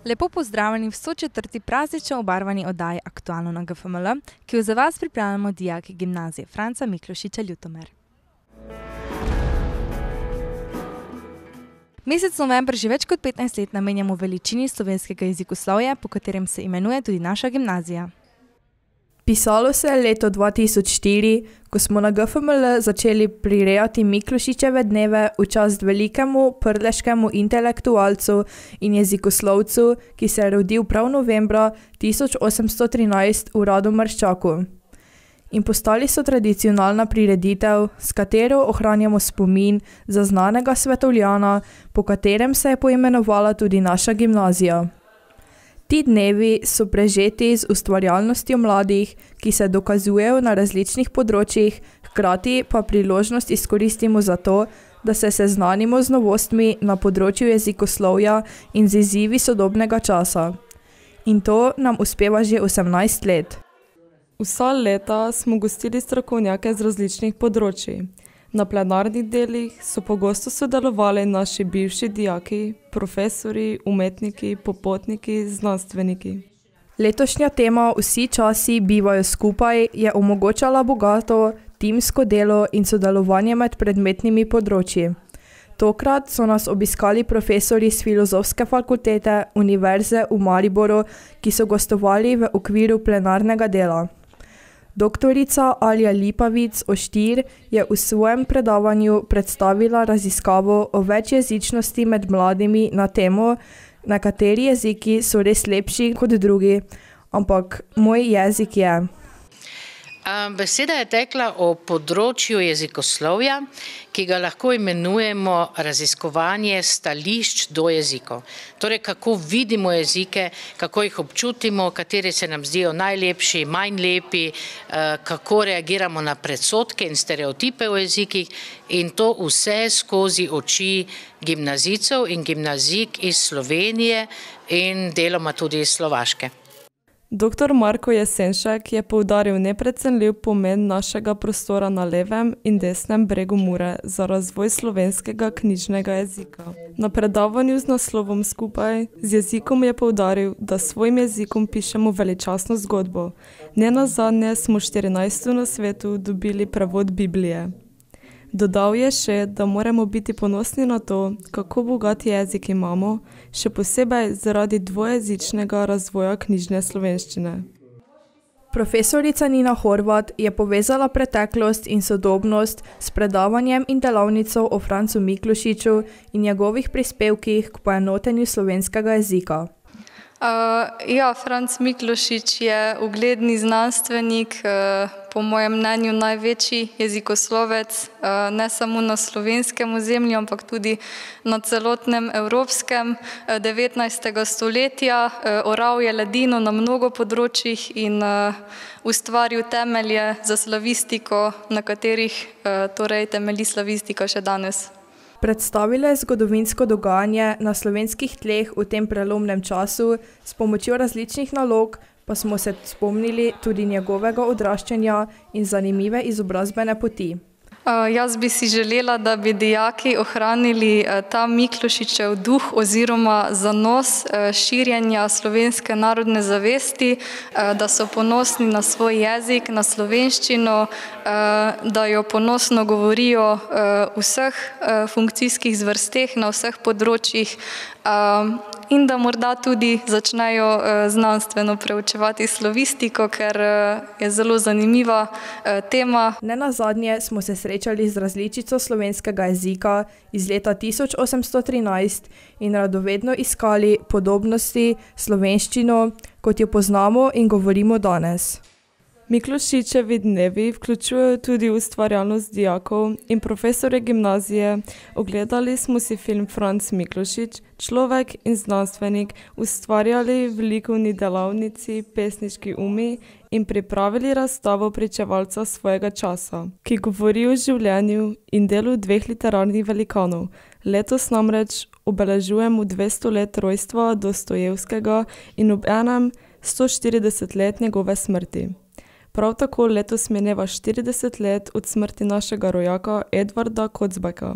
Lepo pozdravljeni v 104. praznično obarvani oddaji Aktualno na GFML, ki jo za vas pripravljamo dijaki Gimnazije Franca Miklošiča Ljutomer. Mesec november že več kot 15 let namenjamo veličini slovenskega jezikoslovja, po katerem se imenuje tudi naša gimnazija. Pisalo se je leto 2004, ko smo na GFML začeli prirejati Miklošičeve dneve v čast velikemu prleškemu intelektualcu in jezikoslovcu, ki se je rodil prav novembra 1813 v Radomrščaku. In postali so tradicionalna prireditev, s katero ohranjamo spomin za znanega svetovljana, po katerem se je poimenovala tudi naša gimnazija. Ti dnevi so prežeti z ustvarjalnostjo mladih, ki se dokazujejo na različnih področjih, hkrati pa priložnost izkoristimo za to, da se seznanimo z novostmi na področju jezikoslovja in z izzivi sodobnega časa. In to nam uspeva že 18 let. Vsa leta smo gostili strokovnjake z različnih področij. Na plenarnih delih so pogosto sodelovali naši bivši dijaki, profesori, umetniki, popotniki, znanstveniki. Letošnja tema Vsi časi bivajo skupaj je omogočala bogato, timsko delo in sodelovanje med predmetnimi področji. Tokrat so nas obiskali profesori s Filozofske fakultete Univerze v Mariboru, ki so gostovali v okviru plenarnega dela. Doktorica Alja Lipavic-Oštir je v svojem predavanju predstavila raziskavo o večjezičnosti med mladimi na temo, nekateri jeziki so res lepši kot drugi, ampak moj jezik je. Beseda je tekla o področju jezikoslovja, ki ga lahko imenujemo raziskovanje stališč do jezikov. Torej, kako vidimo jezike, kako jih občutimo, kateri se nam zdijo najlepši, manj lepi, kako reagiramo na predsodke in stereotipe v jezikih in to vse skozi oči gimnazijcev in gimnazijk iz Slovenije in deloma tudi iz Slovaške. Dr. Marko Jesenšek je poudaril neprecenljiv pomen našega prostora na levem in desnem bregu Mure za razvoj slovenskega knjižnega jezika. Na predavanju z naslovom Skupaj z jezikom je poudaril, da s svojim jezikom pišemo veličastno zgodbo. Nenazadnje smo 14. na svetu dobili prevod Biblije. Dodal je še, da moramo biti ponosni na to, kako bogat jezik imamo, še posebej zaradi dvojezičnega razvoja knjižne slovenščine. Profesorica Nina Horvat je povezala preteklost in sodobnost s predavanjem in delavnico o Francu Miklošiču in njegovih prispevkih k poenotenju slovenskega jezika. Franc Miklošič je ugledni znanstvenik, po mojem mnenju največji jezikoslovec, ne samo na slovenskem ozemlju, ampak tudi na celotnem evropskem 19. stoletja. Oral je ledino na mnogo področjih in ustvaril temelje za slavistiko, na katerih torej temelji slavistika še danes. Predstavile zgodovinsko dogajanje na slovenskih tleh v tem prelomnem času, s pomočjo različnih nalog pa smo se spomnili tudi njegovega odraščanja in zanimive izobrazbene poti. Jaz bi si želela, da bi dijaki ohranili ta Miklošičev duh oziroma zanos širjenja slovenske narodne zavesti, da so ponosni na svoj jezik, na slovenščino, da jo ponosno govorijo v vseh funkcijskih zvrsteh, na vseh področjih in da morda tudi začnejo znanstveno preučevati slavistiko, ker je zelo zanimiva tema. Nenazadnje smo se srečali z različico slovenskega jezika iz leta 1813 in radovedno iskali podobnosti slovenščino, kot jo poznamo in govorimo danes. Miklošičevi dnevi vključujejo tudi ustvarjalnost dijakov in profesorje gimnazije. Ogledali smo si film Franc Miklošič, človek in znanstvenik, ustvarjali v likovni delavnici Pesniški umi in pripravili razstavo pričevalca svojega časa, ki govori o življenju in delu dveh literarnih velikanov. Letos namreč obeležujemo 200 let rojstva Dostojevskega in obenem 140 let njegove smrti. Prav tako letos mineva 40 let od smrti našega rojaka Edvarda Kocbeka.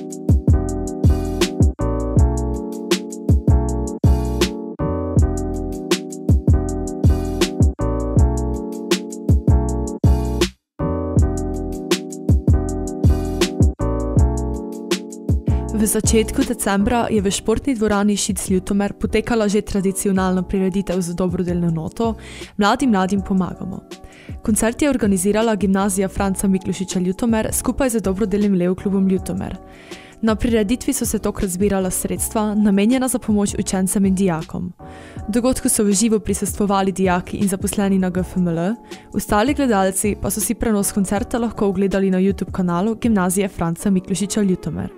V začetku decembra je v športni dvorani Šic Ljutomer potekala že tradicionalna prireditev z dobrodelno noto Mladim pomagamo. Koncert je organizirala Gimnazija Franca Miklošiča Ljutomer skupaj z dobrodelnim Leo klubom Ljutomer. Na prireditvi so se tokrat zbirala sredstva, namenjena za pomoč učencem in dijakom. Dogodku so v živo prisostvovali dijaki in zaposleni na GFML, ostali gledalci pa so si prenos koncerta lahko ogledali na YouTube kanalu Gimnazije Franca Miklošiča Ljutomer.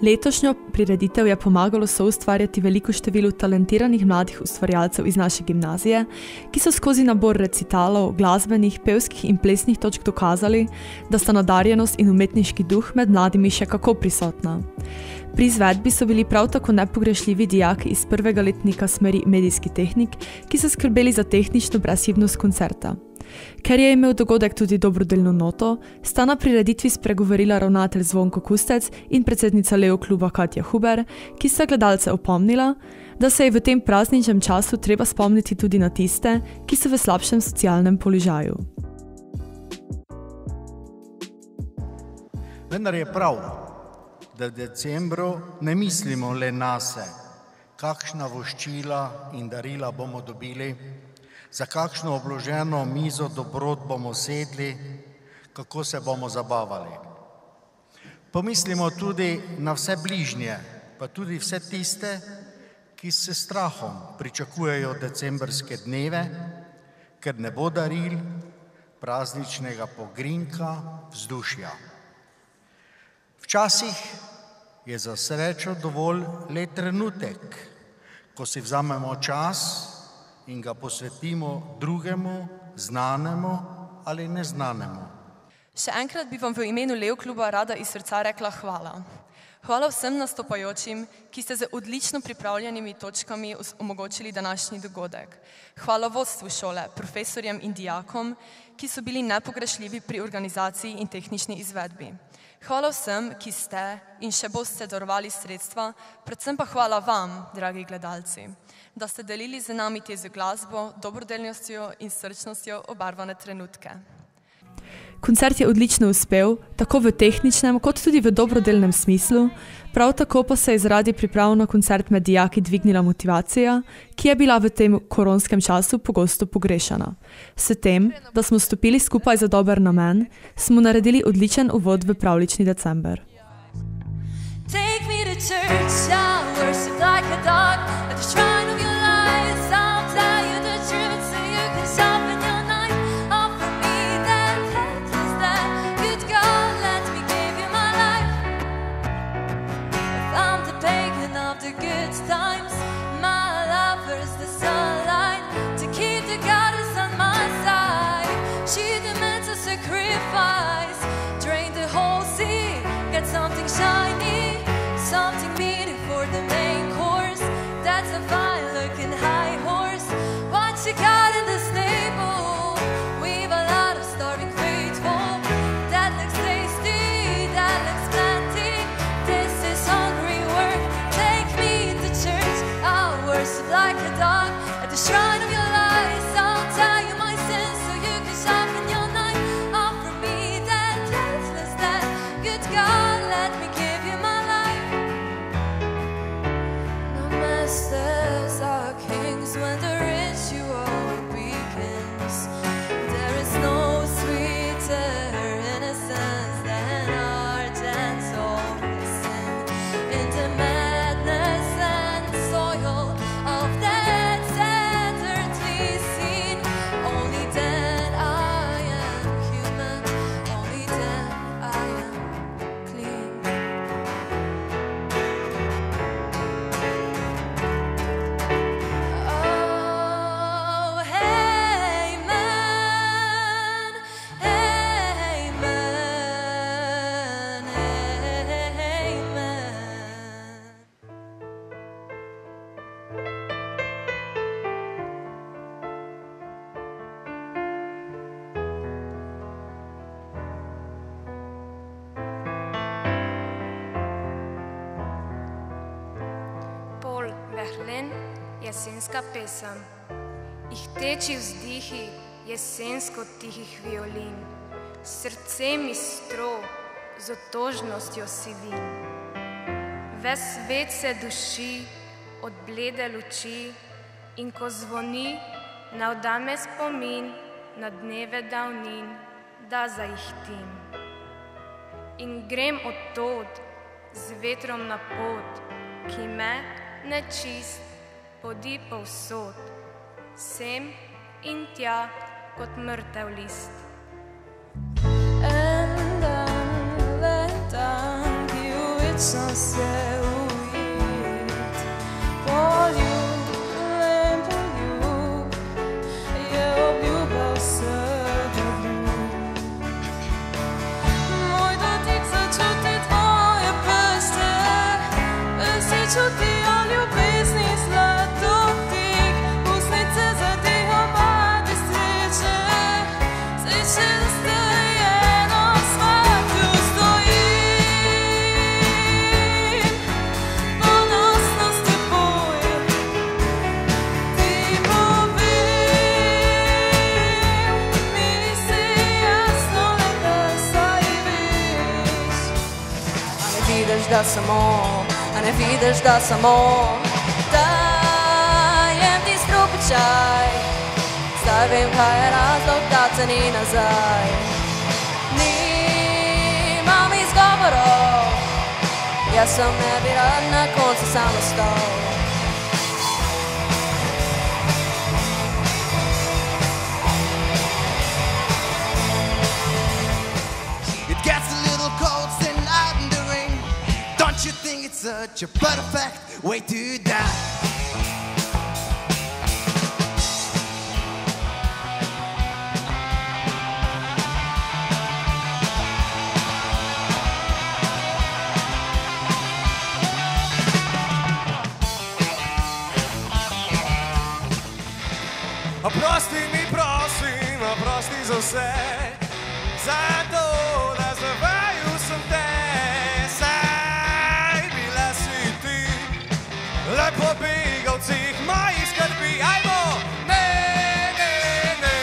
Letošnjo prireditev je pomagalo soustvarjati veliko število talentiranih mladih ustvarjalcev iz naše gimnazije, ki so skozi nabor recitalov, glasbenih, pevskih in plesnih točk dokazali, da sta nadarjenost in umetniški duh med mladimi še kako prisotna. Pri izvedbi so bili prav tako nepogrešljivi dijaki iz prvega letnika smeri medijski tehnik, ki so skrbeli za tehnično brezhibnost koncerta. Ker je imel dogodek tudi dobrodelno noto, sta na prireditvi spregovorila ravnatelj Zvonko Kustec in predsednica Leo kluba Katja Huber, ki sta gledalce opomnila, da se je v tem prazničnem času treba spomniti tudi na tiste, ki so v slabšem socialnem položaju. Vendar je prav, da v decembru ne mislimo le nase, kakšna voščila in darila bomo dobili, za kakšno obloženo mizo dobrot bomo sedli, kako se bomo zabavali. Pomislimo tudi na vse bližnje, pa tudi vse tiste, ki s strahom pričakujejo decembrske dneve, ker ne bo daril, prazničnega pogrinka, vzdušja. Včasih je za srečo dovolj le trenutek, ko si vzamemo čas in ga posvetimo drugemu, znanemu ali neznanemu. Še enkrat bi vam v imenu Leo kluba rada iz srca rekla hvala. Hvala vsem nastopajočim, ki ste z odlično pripravljenimi točkami omogočili današnji dogodek. Hvala vodstvu šole, profesorjem in dijakom, ki so bili nepogrešljivi pri organizaciji in tehnični izvedbi. Hvala vsem, ki ste in še boste darovali sredstva, predvsem pa hvala vam, dragi gledalci, da ste delili z nami te z glasbo, dobrodelnostjo in srčnostjo obarvane trenutke. Koncert je odlično uspel, tako v tehničnem kot tudi v dobrodelnem smislu, prav tako pa se je zaradi priprav na koncert med dijaki dvignila motivacija, ki je bila v tem koronskem času pogosto pogrešana. S tem, da smo stopili skupaj za dober namen, smo naredili odličen uvod v pravljični december. Take me to church, I'll worship like a dog at the shrine of your lies. I'll tell you the truth so you can soften your night. Offer me that is that good God, let me give you my life. If I'm the pagan of the good times, my lover's the sunlight to keep the goddess on my side. She demands a sacrifice, drain the whole sea, get something shiny, something meaty for the main course. That's a fine-looking high horse. What you got in the stable? We've a lot of starving faithful. That looks tasty, that looks plenty. This is hungry work. Take me to church, I'll worship like a dog at the shrine of your lies. I'll tell you my sins so you can soften your night. Offer me that tasteless, that good God, let me give you my life. No masters are kings when the ritual begins. There is no sweeter innocence than our gentle listen. In the madness and soil of that earthly scene, only then I am human, only then I am clean. Oh, amen, amen, amen. Paul Verlaine, jesenska pesem. Ihteči vzdihi jesensko tihih violin, srce mi stro z otožnostjo sivin. ves svet se duši od blede luči in ko zvoni, navda me spomin na dneve davnin, da zaihtim. In grem odtod z vetrom na pot, ki me nečist podi povsod, sem in tja kot mrtev list. En dan, ki vечно se ujit, poljubljen poljub, je obljubljal se doljub. Moj dotik začuti tvoje prste, vsi čutijo ljubezni zlatotik, usnice zadihajo mlade sreče, sreče razdeljeno svatju stojim, ponosno s teboj, ti povem, mi se jasno le saj veš. A ne vidiš, da samo dajem ti strupičaj, zdaj vem, kaj je razlog, da te ni nazaj. Nimam izgovorov, jaz sem ne bi rad na koncu sam ostal. It gets a little cold sitting out in the rain. Don't you think it's such a perfect way to die? Oprosti mi prosim, oprosti za vse, za to, da zavajal sem te. Saj bila si ti, le pobegel vseh mojih skrbi. Ajmo! Ne, ne, ne,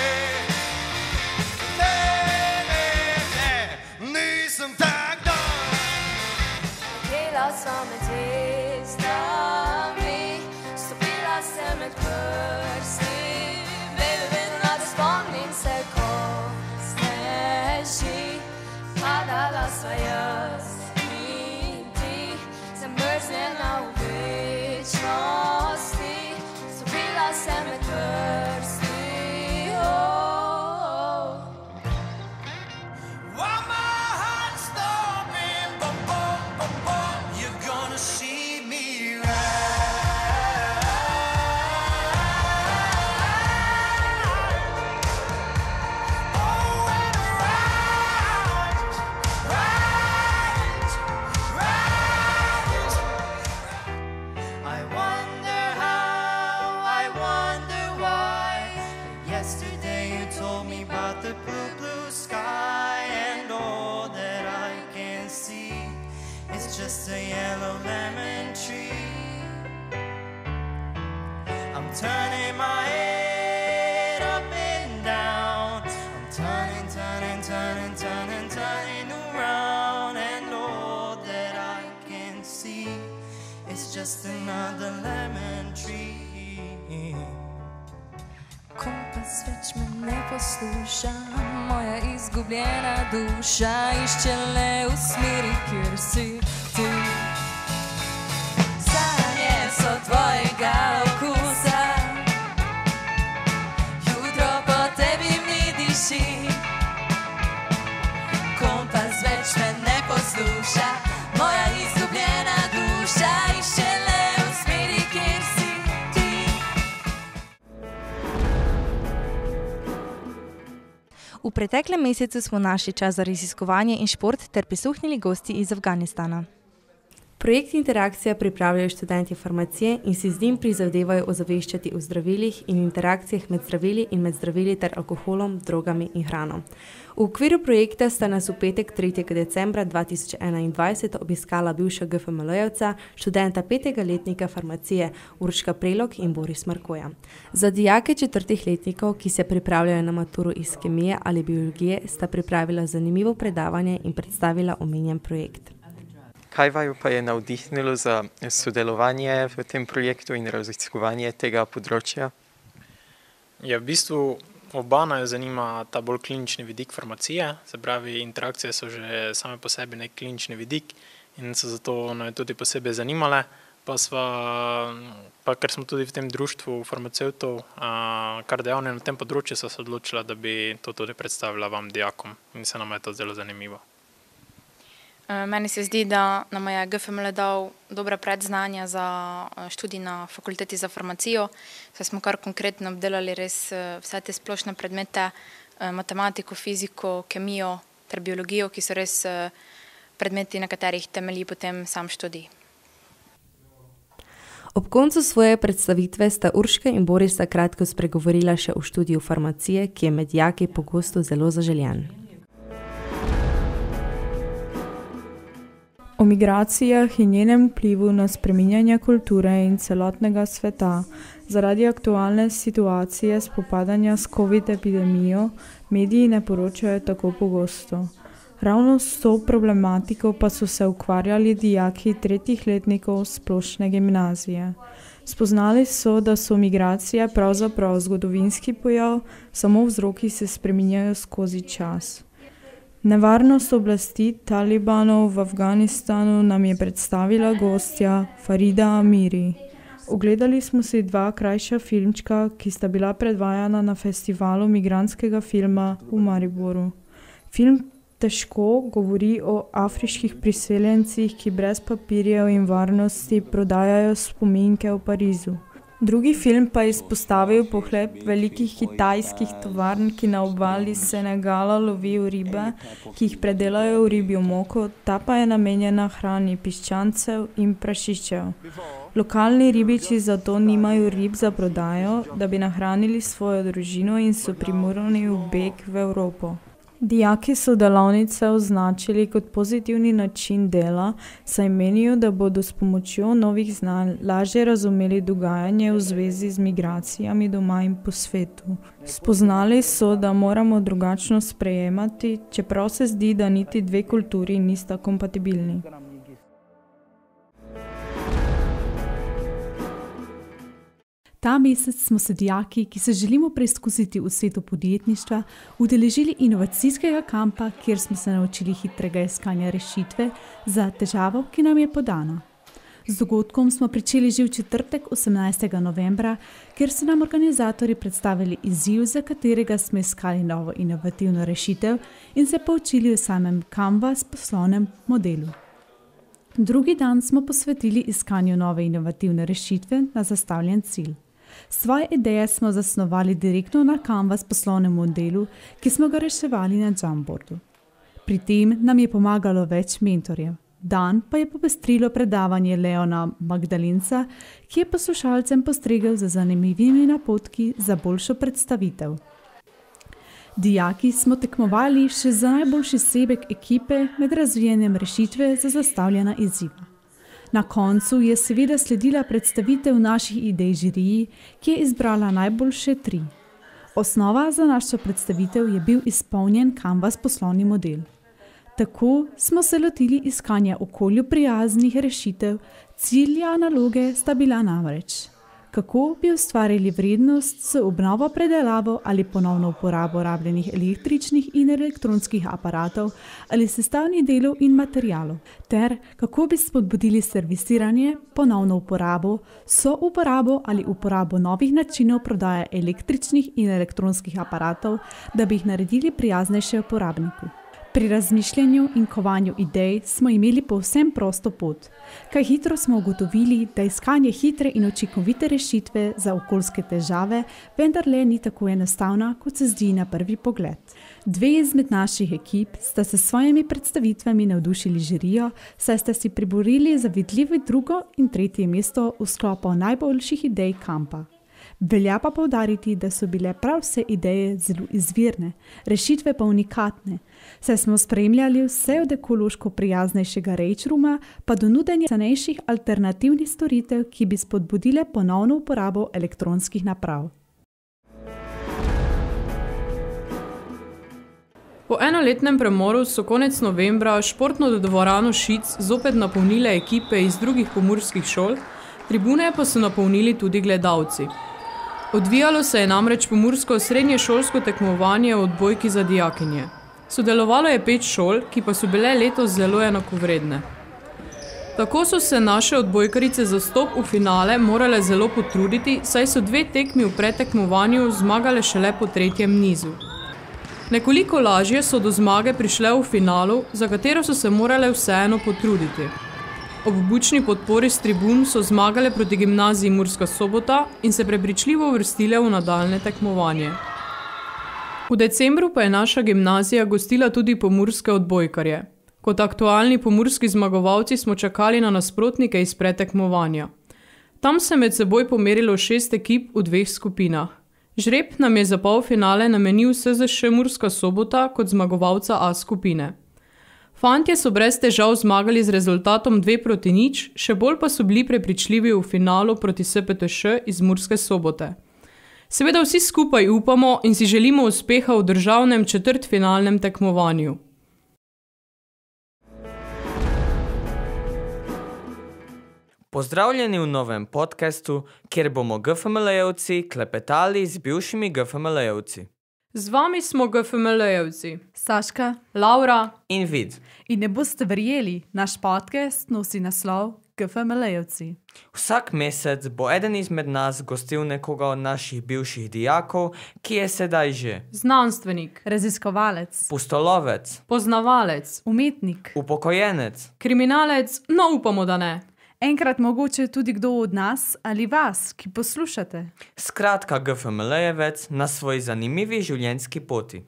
ne, ne, ne, nisem tak dan. Letela sem med zvezdami, stopila sem med prsti, spomnim se, ko sneži, padala sva jaz in ti, zamrznjena v večnosti, stopila sem med prsti. While my heart's stomping, bum, bum, bum, bum, you're gonna see me just a yellow lemon tree. I'm turning my head up and down. I'm turning, turning, turning, turning, turning around, and all that I can see is just another lemon tree. Kompas več me ne posluša, moja izgubljena duša išče le v smeri, kjer si ti. Sanje so tvojega okusa, jutro po tebi mi diši. Kompas več me ne posluša, moja izgubljena duša išče le v smeri, kjer si ti. V preteklem mesecu smo našli čas za raziskovanje in šport ter prisluhnili gosti iz Afganistana. Projekt Interakcija pripravljajo študenti farmacije in si z njim prizadevajo ozaveščati o zdravilih in interakcijah med zdravili in med zdravili ter alkoholom, drogami in hrano. V okviru projekta sta nas v petek 3. decembra 2021 obiskala bivša GFML-jevca, študenta 5. letnika farmacije Urška Prelog in Boris Markoja. Za dijake 4. letnikov, ki se pripravljajo na maturo iz kemije ali biologije, sta pripravila zanimivo predavanje in predstavila omenjen projekt. Kaj vaju pa je navdihnilo za sodelovanje v tem projektu in raziskovanje tega področja? Ja, v bistvu oba naju zanima ta bolj klinični vidik farmacije, se pravi, interakcije so že same po sebi nek klinični vidik in so zato naju tudi posebej zanimale, pa ker smo tudi v tem društvu farmacevtov kar dejavni na tem področju, so se odločila, da bi to tudi predstavila vam dijakom in se nam je to zelo zanimivo. Meni se zdi, da nam je GFML dal dobra predznanja za študij na fakulteti za farmacijo, saj smo kar konkretno obdelali res vse te splošne predmete, matematiko, fiziko, kemijo ter biologijo, ki so res predmeti, na katerih temelji potem sam študij. Ob koncu svoje predstavitve sta Urška in Borisa kratko spregovorila še o študiju farmacije, ki je med dijaki pogosto zelo zaželjen. O migracijah in njenem vplivu na spreminjanje kulture in celotnega sveta zaradi aktualne situacije spopadanja s COVID-epidemijo mediji ne poročajo tako pogosto. Ravno s to problematiko pa so se ukvarjali dijaki 3. letnikov splošne gimnazije. Spoznali so, da so migracije pravzaprav zgodovinski pojav, samo vzroki se spreminjajo skozi čas. Nevarnost oblasti talibanov v Afganistanu nam je predstavila gostja Farida Amiri. Ogledali smo si 2 krajša filmčka, ki sta bila predvajana na festivalu migrantskega filma v Mariboru. Film težko govori o afriških priseljencih, ki brez papirjev in varnosti prodajajo spominke v Parizu. Drugi film pa je izpostavil pohlep velikih kitajskih tovarn, ki na obali Senegala lovijo ribe, ki jih predelajo v ribjo moko, ta pa je namenjena hrani piščancev in prašičev. Lokalni ribiči zato nimajo rib za prodajo, da bi nahranili svojo družino in so primorani v beg v Evropo. Dijaki so delavnice označili kot pozitivni način dela, saj menijo, da bodo s pomočjo novih znanj lažje razumeli dogajanje v zvezi z migracijami doma in po svetu. Spoznali so, da moramo drugačno sprejemati, čeprav se zdi, da niti 2 kulturi nista kompatibilni. Ta mesec smo se dijaki, ki se želimo preizkusiti v svetu podjetništva, udeležili inovacijskega kampa, kjer smo se naučili hitrega iskanja rešitve za težavo, ki nam je podana. Z dogodkom smo pričeli že v četrtek 18. novembra, kjer so nam organizatorji predstavili izziv, za katerega smo iskali novo inovativno rešitev in se poučili o samem Canvas poslovnem modelu. Drugi dan smo posvetili iskanju nove inovativne rešitve na zastavljen cilj. Svoje ideje smo zasnovali direktno na Canvas poslovnem modelu, ki smo ga reševali na Jamboardu. Pri tem nam je pomagalo več mentorjev. Dan pa je popestrilo predavanje Leona Magdalenca, ki je poslušalcem postregel z zanimivimi napotki za boljšo predstavitev. Dijaki smo tekmovali še za najboljši sebek ekipe med razvijanjem rešitve za zastavljena izziva. Na koncu je seveda sledila predstavitev naših idej žiriji, ki je izbrala najboljše 3. Osnova za našo predstavitev je bil izpolnjen Canvas poslovni model. Tako smo se lotili iskanja okolju prijaznih rešitev, cilja naloge sta bila namreč: kako bi ustvarili vrednost s obnovo, predelavo ali ponovno uporabo rabljenih električnih in elektronskih aparatov ali sestavnih delov in materialov, ter kako bi spodbudili servisiranje, ponovno uporabo, souporabo ali uporabo novih načinov prodaje električnih in elektronskih aparatov, da bi jih naredili prijaznejše uporabniku. Pri razmišljanju in kovanju idej smo imeli povsem prosto pot. Kaj hitro smo ugotovili, da iskanje hitre in učinkovite rešitve za okoljske težave vendarle ni tako enostavna, kot se zdi na prvi pogled. 2 izmed naših ekip sta se s svojimi predstavitvami navdušili žirijo, saj sta si priborili zavidljivo 2. in 3. mesto v sklopu najboljših idej kampa. Velja pa poudariti, da so bile prav vse ideje zelo izvirne, rešitve pa unikatne, saj smo spremljali vse od ekološko prijaznejšega rage rooma pa do nudenja cenejših alternativnih storitev, ki bi spodbudile ponovno uporabo elektronskih naprav. Po enoletnem premoru so konec novembra športno dvorano Šic zopet napolnile ekipe iz drugih pomurskih šol, tribune pa so napolnili tudi gledalci. Odvijalo se je namreč pomursko srednješolsko tekmovanje v odbojki za dijakinje. Sodelovalo je 5 šol, ki pa so bile letos zelo enakovredne. Tako so se naše odbojkarice za vstop v finale morale zelo potruditi, saj so 2 tekmi v predtekmovanju zmagale šele po 3. nizu. Nekoliko lažje so do zmage prišle v finalu, za katero so se morale vseeno potruditi. Ob bučni podpori s tribun so zmagale proti gimnaziji Murska Sobota in se prepričljivo uvrstile v nadaljne tekmovanje. V decembru pa je naša gimnazija gostila tudi pomurske odbojkarje. Kot aktualni pomurski zmagovalci smo čakali na nasprotnike iz pretekmovanja. Tam se med seboj pomerilo 6 ekip v 2 skupinah. Žreb nam je za polfinale namenil SZŠ Murska Sobota kot zmagovalca A skupine. Fantje so brez težav zmagali z rezultatom 2-0, še bolj pa so bili prepričljivi v finalu proti SPTŠ iz Murske Sobote. Seveda vsi skupaj upamo in si želimo uspeha v državnem četrtfinalnem tekmovanju. Pozdravljeni v novem podcastu, kjer bomo GFML-jevci klepetali z bivšimi GFML-jevci. Z vami smo GFML-jevci. Saška, Laura in Vid. In ne boste verjeli, naš podcast nosi naslov GFML-jevci. Vsak mesec bo eden izmed nas gostil nekoga od naših bivših dijakov, ki je sedaj že znanstvenik, raziskovalec, pustolovec, poznavalec, umetnik, upokojenec, kriminalec, no upamo, da ne. Enkrat mogoče tudi kdo od nas ali vas, ki poslušate. Skratka, GFML-jevec na svoji zanimivi življenjski poti.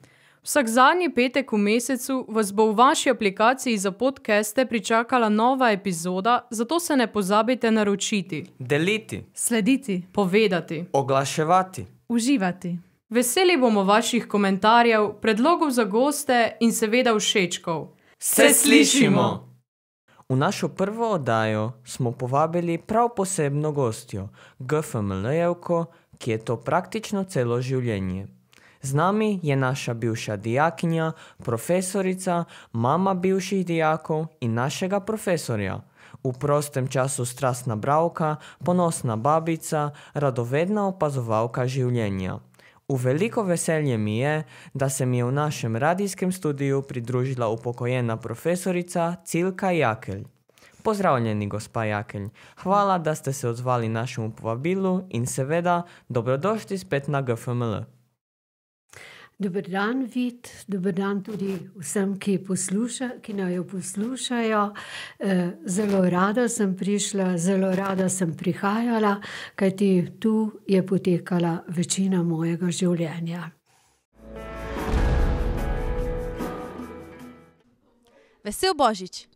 Vsak zadnji petek v mesecu vas bo v vaši aplikaciji za podcaste pričakala nova epizoda, zato se ne pozabite naročiti, deliti, slediti, povedati, oglaševati, uživati. Veseli bomo vaših komentarjev, predlogov za goste in seveda všečkov. Se slišimo! V našo prvo oddajo smo povabili prav posebno gostjo, GFML-jevko, ki je to praktično celo življenje. Z nami je naša bivša dijakinja, profesorica, mama bivših dijakov in našega profesorja. V prostem času strastna bralka, ponosna babica, radovedna opazovalka življenja. V veliko veselje mi je, da se mi je v našem radijskem studiu pridružila upokojena profesorica Cilka Jakelj. Pozdravljeni, gospa Jakelj. Hvala, da ste se odzvali našemu povabilu in seveda dobrodošli spet na GFML. Dober dan, Vid, dober dan tudi vsem, ki naj poslušajo. Zelo rada sem prišla, zelo rada sem prihajala, kajti tu je potekala večina mojega življenja. Vesel Božič!